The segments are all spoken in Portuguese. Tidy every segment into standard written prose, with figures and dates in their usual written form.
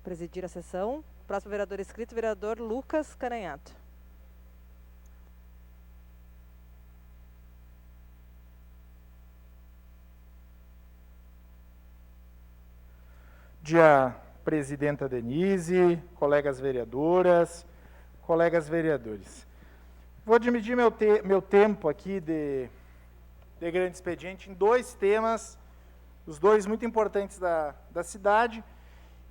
presidir a sessão. Próximo vereador inscrito, vereador Lucas Caranhato. Dia presidenta Denise, colegas vereadoras, colegas vereadores. Vou dividir meu tempo aqui de grande expediente em dois temas, os dois muito importantes da cidade,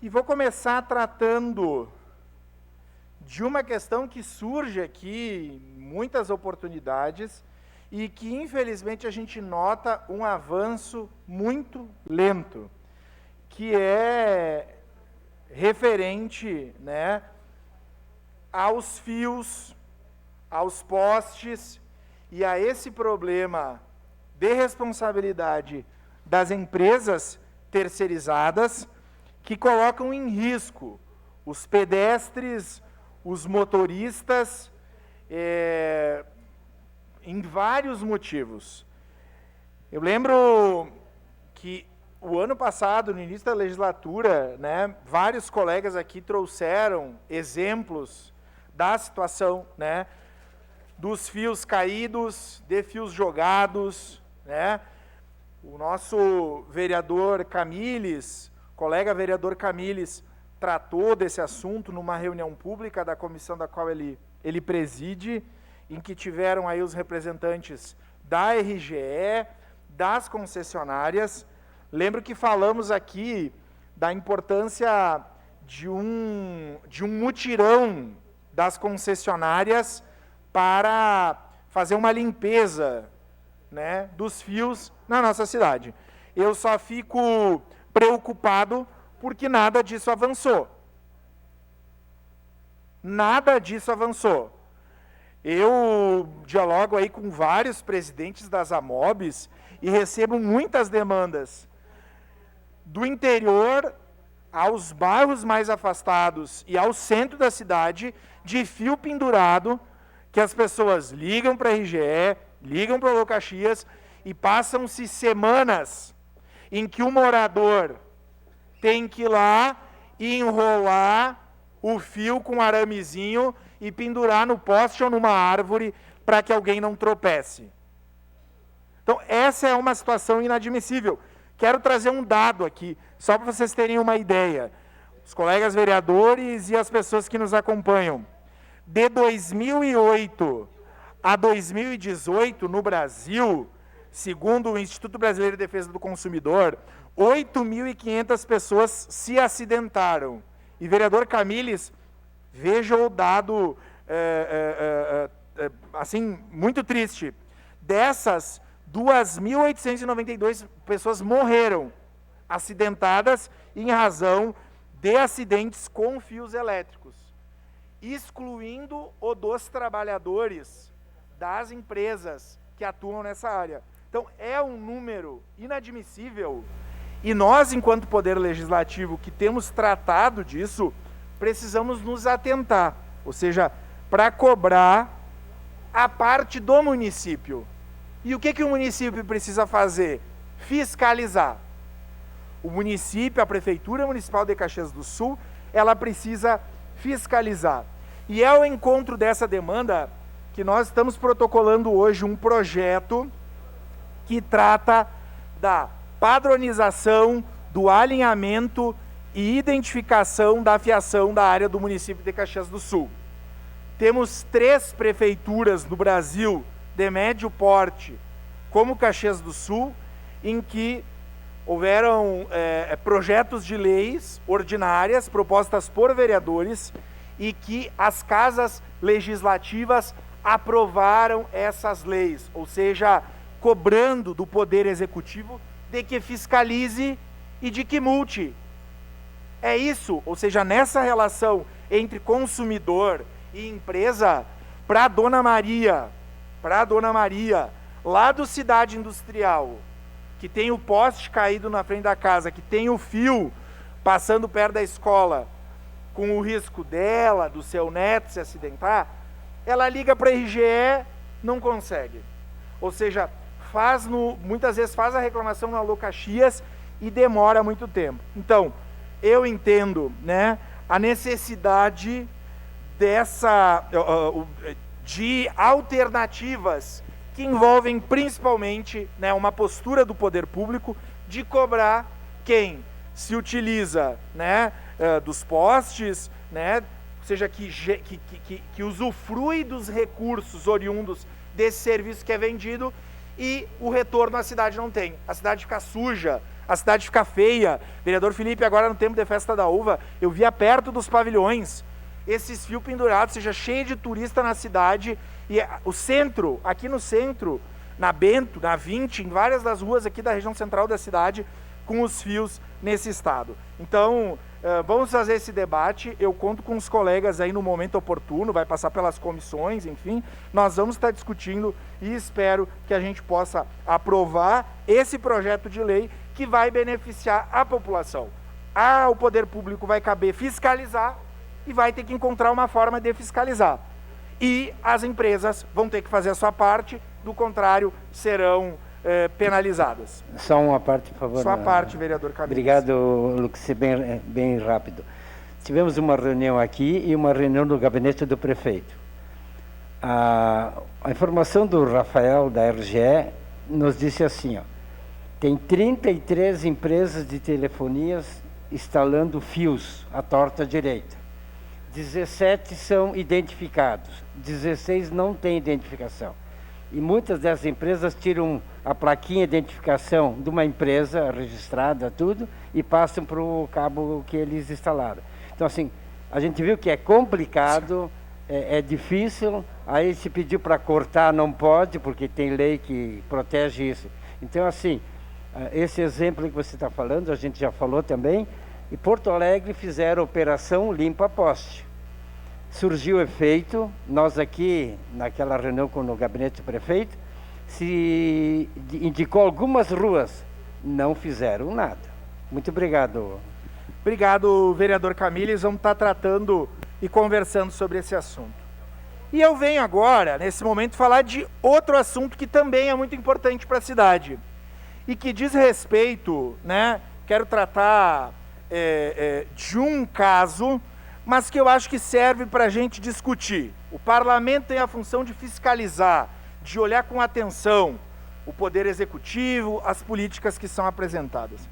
e vou começar tratando de uma questão que surge aqui, muitas oportunidades, e que infelizmente a gente nota um avanço muito lento, que é referente, né, aos fios, aos postes e a esse problema de responsabilidade das empresas terceirizadas que colocam em risco os pedestres, os motoristas, em vários motivos. Eu lembro que o ano passado, no início da legislatura, né, vários colegas aqui trouxeram exemplos da situação, né, dos fios caídos, de fios jogados, né. O nosso vereador Camilles, colega vereador Camilles, tratou desse assunto numa reunião pública da comissão da qual ele preside, em que tiveram aí os representantes da RGE, das concessionárias. Lembro que falamos aqui da importância de um mutirão das concessionárias para fazer uma limpeza, né, dos fios na nossa cidade. Eu só fico preocupado porque nada disso avançou. Nada disso avançou. Eu dialogo aí com vários presidentes das AMOBs e recebo muitas demandas do interior aos bairros mais afastados e ao centro da cidade, de fio pendurado, que as pessoas ligam para a RGE, ligam para o Locaxias e passam-se semanas em que o morador tem que ir lá e enrolar o fio com aramezinho e pendurar no poste ou numa árvore para que alguém não tropece. Então, essa é uma situação inadmissível. Quero trazer um dado aqui, só para vocês terem uma ideia. Os colegas vereadores e as pessoas que nos acompanham. De 2008 a 2018, no Brasil, segundo o Instituto Brasileiro de Defesa do Consumidor, 8.500 pessoas se acidentaram. E, vereador Camilles, veja o dado, assim, muito triste. Dessas, 2.892 pessoas morreram acidentadas em razão de acidentes com fios elétricos, excluindo o dos trabalhadores das empresas que atuam nessa área. Então, é um número inadmissível e nós, enquanto Poder Legislativo, que temos tratado disso, precisamos nos atentar, ou seja, para cobrar a parte do município. E o que o município precisa fazer? Fiscalizar. O município, a Prefeitura Municipal de Caxias do Sul, ela precisa fiscalizar. E é ao encontro dessa demanda que nós estamos protocolando hoje um projeto que trata da padronização, do alinhamento e identificação da fiação da área do município de Caxias do Sul. Temos 3 prefeituras no Brasil de médio porte, como Caxias do Sul, em que houveram projetos de leis ordinárias propostas por vereadores e que as casas legislativas aprovaram essas leis, ou seja, cobrando do Poder Executivo de que fiscalize e de que multe. É isso, ou seja, nessa relação entre consumidor e empresa, para a Dona Maria, lá do Cidade Industrial, que tem o poste caído na frente da casa, que tem o fio passando perto da escola, com o risco dela, do seu neto se acidentar, ela liga para a RGE, não consegue. Ou seja, muitas vezes faz a reclamação na Locaxias e demora muito tempo. Então, eu entendo, né, a necessidade de alternativas que envolvem principalmente, né, uma postura do poder público de cobrar quem se utiliza, né, dos postes, né, ou seja, que usufrui dos recursos oriundos desse serviço que é vendido, e o retorno a cidade não tem. A cidade fica suja, a cidade fica feia. Vereador Felipe, agora no tempo de Festa da Uva, eu via perto dos pavilhões esses fios pendurados, seja, cheio de turista na cidade, e o centro, aqui no centro, na Bento, na 20, em várias das ruas aqui da região central da cidade, com os fios nesse estado. Então, vamos fazer esse debate, eu conto com os colegas aí no momento oportuno, vai passar pelas comissões, enfim, nós vamos estar discutindo e espero que a gente possa aprovar esse projeto de lei que vai beneficiar a população. O poder público vai caber fiscalizar e vai ter que encontrar uma forma de fiscalizar. E as empresas vão ter que fazer a sua parte, do contrário, serão penalizadas. Só uma parte, por favor. Sua parte, vereador Camilo. Obrigado, Lucas, bem rápido. Tivemos uma reunião aqui e uma reunião no gabinete do prefeito. A informação do Rafael, da RGE, nos disse assim, ó, tem 33 empresas de telefonias instalando fios à torta direita. 17 são identificados, 16 não têm identificação. E muitas dessas empresas tiram a plaquinha de identificação de uma empresa registrada, tudo, e passam para o cabo que eles instalaram. Então, assim, a gente viu que é complicado, é difícil, aí se pediu para cortar, não pode, porque tem lei que protege isso. Então, assim, esse exemplo que você está falando, a gente já falou também, e Porto Alegre fizeram a operação Limpa Poste. Surgiu o efeito, nós aqui, naquela reunião com o gabinete do prefeito, se indicou algumas ruas, não fizeram nada. Muito obrigado. Obrigado, vereador Camilo, vamos estar tratando e conversando sobre esse assunto. E eu venho agora, nesse momento, falar de outro assunto que também é muito importante para a cidade, e que diz respeito, né, quero tratar de um caso, mas que eu acho que serve para a gente discutir. O parlamento tem a função de fiscalizar, de olhar com atenção o poder executivo, as políticas que são apresentadas.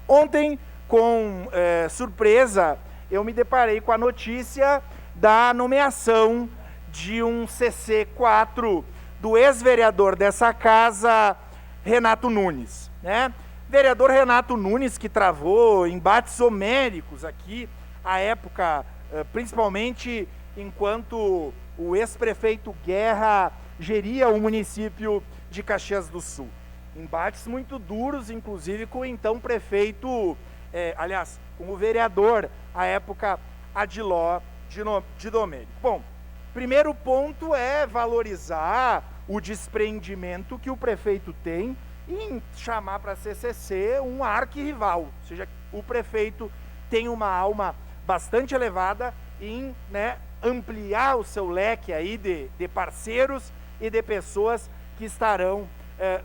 Ontem, com surpresa, eu me deparei com a notícia da nomeação de um CC4 do ex-vereador dessa casa, Renato Nunes, né? Vereador Renato Nunes, que travou embates homéricos aqui, à época, principalmente enquanto o ex-prefeito Guerra geria o município de Caxias do Sul. Embates muito duros, inclusive com o então prefeito, com o vereador, à época, Adiló de Domênico. Bom, primeiro ponto é valorizar o desprendimento que o prefeito tem em chamar para a CCC um arquirrival, ou seja, o prefeito tem uma alma bastante elevada em, né, ampliar o seu leque aí de parceiros e de pessoas que estarão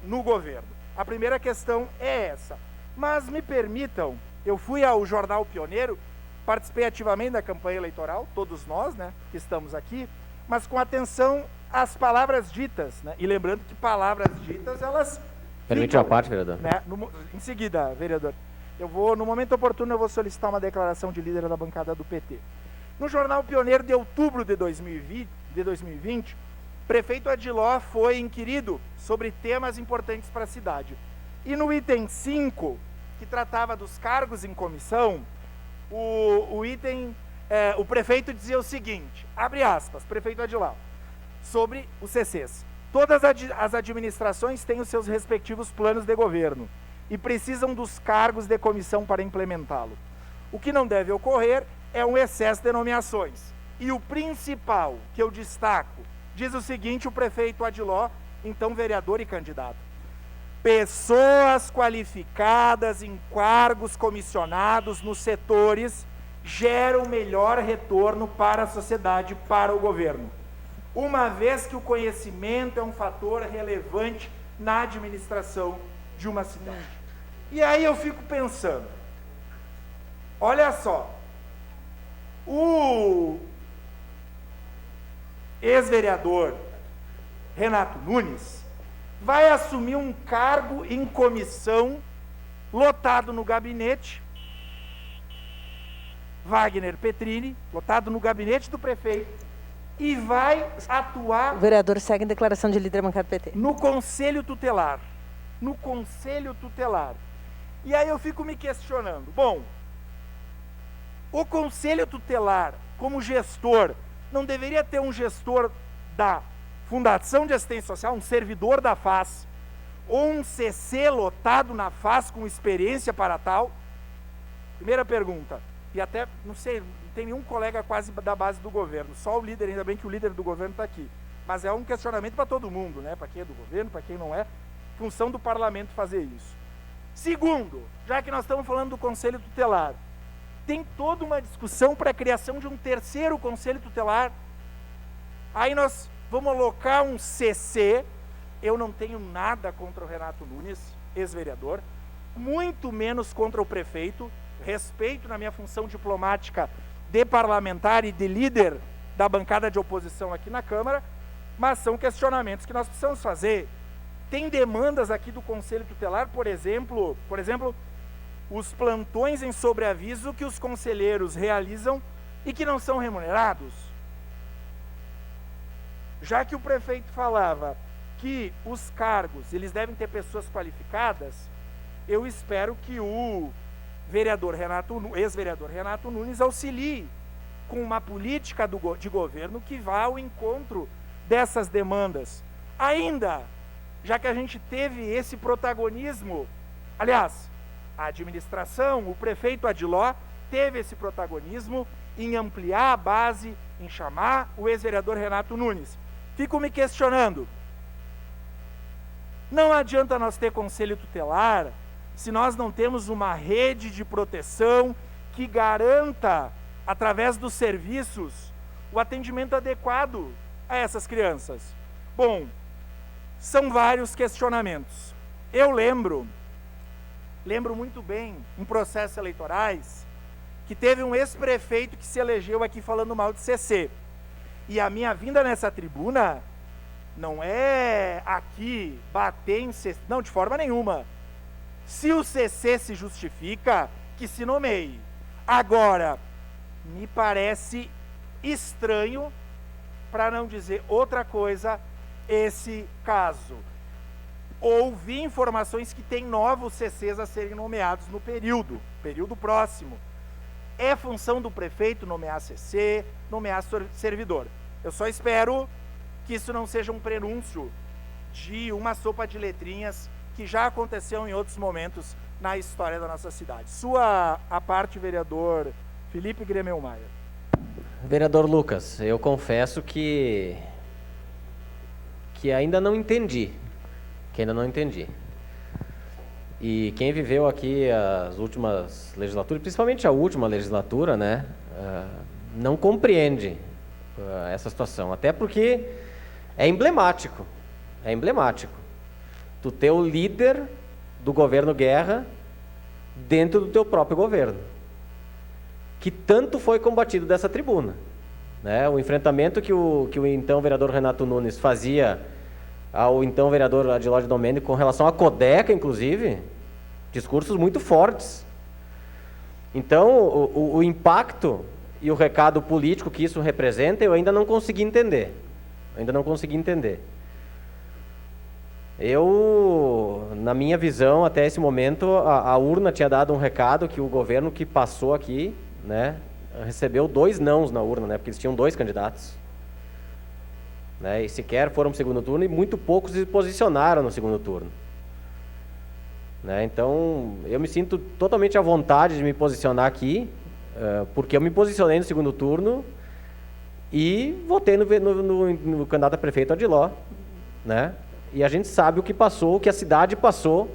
no governo. A primeira questão é essa. Mas me permitam, eu fui ao Jornal Pioneiro, participei ativamente da campanha eleitoral, todos nós, né, que estamos aqui, mas com atenção às palavras ditas, né, e lembrando que palavras ditas, elas... Permite uma parte, vereador? Né, em seguida, vereador, no momento oportuno, eu vou solicitar uma declaração de líder da bancada do PT. No Jornal Pioneiro de outubro de 2020, prefeito Adiló foi inquirido sobre temas importantes para a cidade. E no item 5, que tratava dos cargos em comissão, o prefeito dizia o seguinte, abre aspas, prefeito Adiló, sobre os CCs. Todas as administrações têm os seus respectivos planos de governo e precisam dos cargos de comissão para implementá-lo. O que não deve ocorrer é um excesso de nomeações. E o principal que eu destaco, diz o seguinte, o prefeito Adiló, então vereador e candidato. Pessoas qualificadas em cargos comissionados nos setores geram melhor retorno para a sociedade, para o governo. Uma vez que o conhecimento é um fator relevante na administração de uma cidade. E aí eu fico pensando, Olha só, o ex-vereador Renato Nunes vai assumir um cargo em comissão lotado no gabinete, Wagner Petrini, lotado no gabinete do prefeito, e vai atuar... O vereador segue em declaração de líder bancário PT. No Conselho Tutelar. No Conselho Tutelar. E aí eu fico me questionando, bom, o Conselho Tutelar, como gestor, não deveria ter um gestor da Fundação de Assistência Social, um servidor da FAS, ou um CC lotado na FAS com experiência para tal? Primeira pergunta. E até, não sei, não tem nenhum colega quase da base do governo, só o líder, ainda bem que o líder do governo está aqui. Mas é um questionamento para todo mundo, né? Para quem é do governo, para quem não é, função do parlamento fazer isso. Segundo, já que nós estamos falando do Conselho Tutelar, tem toda uma discussão para a criação de um terceiro Conselho Tutelar. Aí nós vamos alocar um CC. Eu não tenho nada contra o Renato Nunes, ex-vereador, muito menos contra o prefeito. Respeito na minha função diplomática de parlamentar e de líder da bancada de oposição aqui na Câmara, mas são questionamentos que nós precisamos fazer. Tem demandas aqui do Conselho Tutelar, por exemplo, os plantões em sobreaviso que os conselheiros realizam e que não são remunerados. Já que o prefeito falava que os cargos, eles devem ter pessoas qualificadas, eu espero que o ex-vereador Renato Nunes auxilie com uma política de governo que vá ao encontro dessas demandas. Ainda, já que a gente teve esse protagonismo, aliás, a administração, o prefeito Adiló teve esse protagonismo em ampliar a base, em chamar o ex-vereador Renato Nunes. Fico me questionando, não adianta nós ter conselho tutelar se nós não temos uma rede de proteção que garanta, através dos serviços, o atendimento adequado a essas crianças. Bom, são vários questionamentos. Eu lembro muito bem, em processos eleitorais, que teve um ex-prefeito que se elegeu aqui falando mal de CC. E a minha vinda nessa tribuna não é aqui bater em CC, não, de forma nenhuma. Se o CC se justifica, que se nomeie. Agora, me parece estranho, para não dizer outra coisa, esse caso. Ouvi informações que tem novos CCs a serem nomeados no período próximo. É função do prefeito nomear CC, nomear servidor. Eu só espero que isso não seja um prenúncio de uma sopa de letrinhas que já aconteceu em outros momentos na história da nossa cidade. Sua a parte, vereador Felipe Gremel Maia. Vereador Lucas, eu confesso que ainda não entendi. E quem viveu aqui as últimas legislaturas, principalmente a última legislatura, né, não compreende essa situação. Até porque é emblemático. Tu ter o líder do governo Guerra dentro do teu próprio governo, que tanto foi combatido dessa tribuna, né? O enfrentamento que o então vereador Renato Nunes fazia ao então vereador Adiló de Domênico com relação à Codeca, inclusive, discursos muito fortes. Então, o impacto e o recado político que isso representa, eu ainda não consegui entender. Na minha visão, até esse momento, a urna tinha dado um recado que o governo que passou aqui, né, recebeu 2 nãos na urna, né, porque eles tinham 2 candidatos. Né, e sequer foram para o segundo turno e muito poucos se posicionaram no segundo turno. Né, então, eu me sinto totalmente à vontade de me posicionar aqui, porque eu me posicionei no segundo turno e votei no candidato a prefeito Adiló, né? E a gente sabe o que passou, o que a cidade passou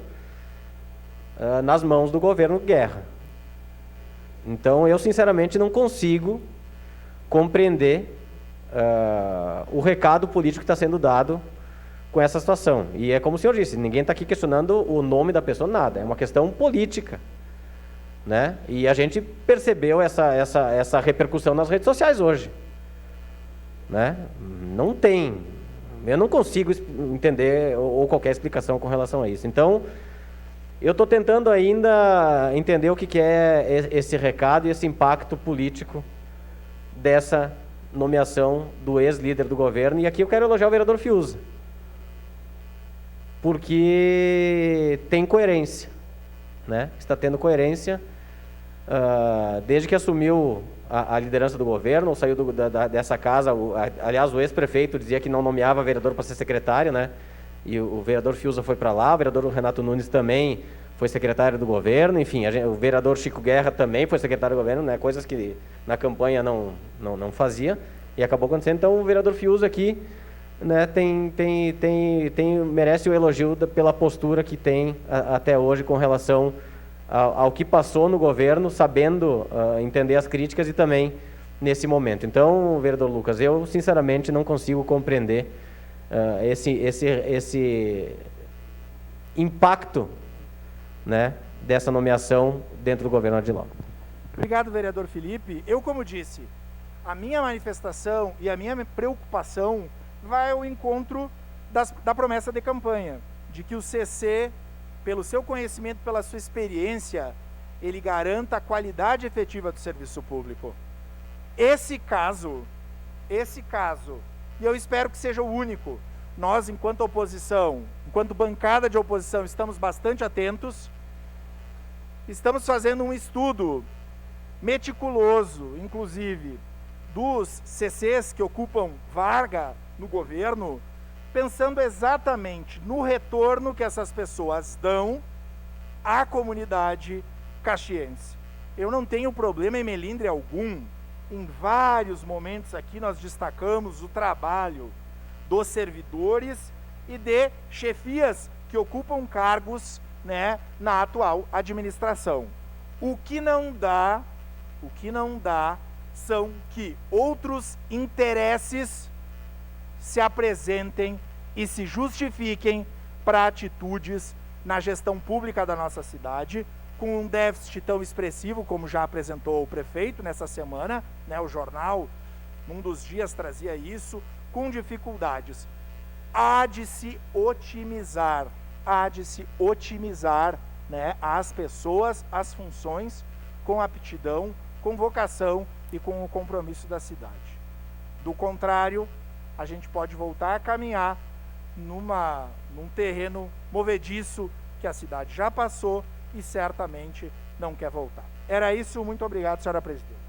nas mãos do governo Guerra. Então, eu sinceramente não consigo compreender o recado político que está sendo dado com essa situação. E é como o senhor disse, ninguém está aqui questionando o nome da pessoa, nada. É uma questão política. né? E a gente percebeu essa repercussão nas redes sociais hoje, né? Não tem, eu não consigo entender ou qualquer explicação com relação a isso. Então, eu estou tentando ainda entender o que é esse recado e esse impacto político dessa nomeação do ex-líder do governo. E aqui eu quero elogiar o vereador Fiuza, porque tem coerência, né? Está tendo coerência desde que assumiu a liderança do governo, ou saiu dessa casa. Aliás, o ex-prefeito dizia que não nomeava vereador para ser secretário, né? E o vereador Fiuza foi para lá, o vereador Renato Nunes também foi secretário do governo, enfim, o vereador Chico Guerra também foi secretário do governo, né? Coisas que na campanha não fazia, e acabou acontecendo. Então, o vereador Fiuza aqui, né, merece o elogio pela postura que tem até hoje com relação ao que passou no governo, sabendo entender as críticas e também nesse momento. Então, vereador Lucas, eu sinceramente não consigo compreender esse impacto, né, dessa nomeação dentro do governo Ardilau. Obrigado, vereador Felipe. Eu, como disse, a minha manifestação e a minha preocupação vai ao encontro da promessa de campanha, de que o CC, pelo seu conhecimento, pela sua experiência, ele garanta a qualidade efetiva do serviço público. Esse caso, e eu espero que seja o único, nós, enquanto oposição, enquanto bancada de oposição, estamos bastante atentos, estamos fazendo um estudo meticuloso, inclusive, dos CCs que ocupam vaga no governo, pensando exatamente no retorno que essas pessoas dão à comunidade caxiense. Eu não tenho problema em melindre algum. Em vários momentos aqui nós destacamos o trabalho dos servidores e de chefias que ocupam cargos, né, na atual administração. O que não dá são que outros interesses se apresentem e se justifiquem para atitudes na gestão pública da nossa cidade, com um déficit tão expressivo como já apresentou o prefeito nessa semana, né, o jornal, num dos dias trazia isso, com dificuldades. Há de se otimizar, né, as pessoas, as funções, com aptidão, com vocação e com o compromisso da cidade. Do contrário, a gente pode voltar a caminhar num terreno movediço que a cidade já passou e certamente não quer voltar. Era isso, muito obrigado, senhora presidente.